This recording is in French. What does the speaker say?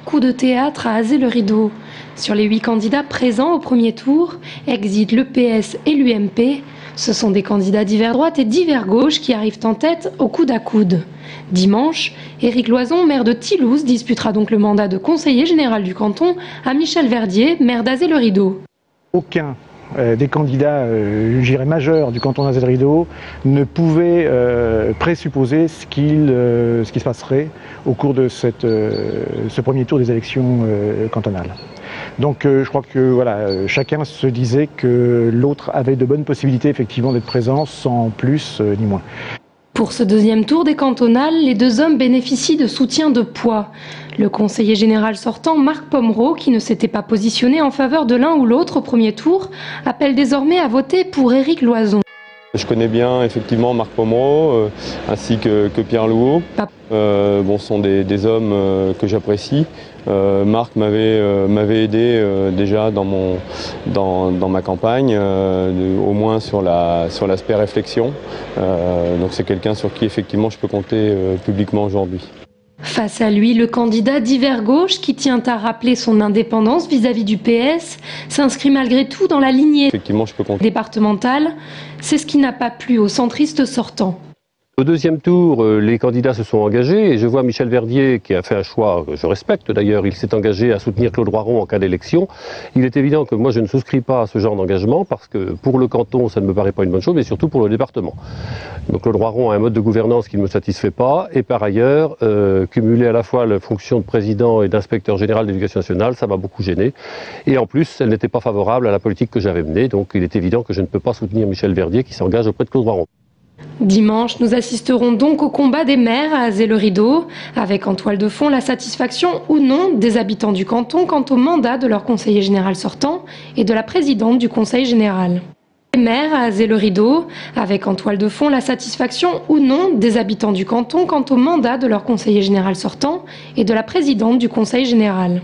Coup de théâtre à Azay-le-Rideau. Sur les 8 candidats présents au premier tour, exit le PS et l'UMP. Ce sont des candidats divers droite et divers gauche qui arrivent en tête au coude à coude. Dimanche, Éric Loison, maire de Thilouse, disputera donc le mandat de conseiller général du canton à Michel Verdier, maire d'Azay-le-Rideau. Aucun des candidats, je dirais majeurs du canton d'Azay-le-Rideau ne pouvait présupposer ce qui se passerait au cours de ce premier tour des élections cantonales. Donc je crois que voilà, chacun se disait que l'autre avait de bonnes possibilités effectivement d'être présent sans plus ni moins. Pour ce deuxième tour des cantonales, les deux hommes bénéficient de soutien de poids. Le conseiller général sortant, Marc Pomereau, qui ne s'était pas positionné en faveur de l'un ou l'autre au premier tour, appelle désormais à voter pour Éric Loison. Je connais bien effectivement Marc Pomereau ainsi que Pierre Louot. Ce sont des hommes que j'apprécie. Marc m'avait aidé déjà dans ma campagne, au moins sur l'aspect réflexion. Donc c'est quelqu'un sur qui effectivement je peux compter publiquement aujourd'hui. Face à lui, le candidat divers gauche, qui tient à rappeler son indépendance vis-à-vis du PS, s'inscrit malgré tout dans la lignée départementale. C'est ce qui n'a pas plu au centriste sortant. Au deuxième tour, les candidats se sont engagés et je vois Michel Verdier qui a fait un choix que je respecte d'ailleurs. Il s'est engagé à soutenir Claude Roiron en cas d'élection. Il est évident que moi je ne souscris pas à ce genre d'engagement parce que pour le canton ça ne me paraît pas une bonne chose, mais surtout pour le département. Donc Claude Roiron a un mode de gouvernance qui ne me satisfait pas et par ailleurs, cumuler à la fois la fonction de président et d'inspecteur général de l'éducation nationale, ça m'a beaucoup gêné. Et en plus, elle n'était pas favorable à la politique que j'avais menée, donc il est évident que je ne peux pas soutenir Michel Verdier qui s'engage auprès de Claude Roiron. Dimanche, nous assisterons donc au combat des maires à Azay-le-Rideau, avec en toile de fond la satisfaction ou non des habitants du canton quant au mandat de leur conseiller général sortant et de la présidente du conseil général. Les maires à Azay-le-Rideau, avec en toile de fond la satisfaction ou non des habitants du canton quant au mandat de leur conseiller général sortant et de la présidente du conseil général.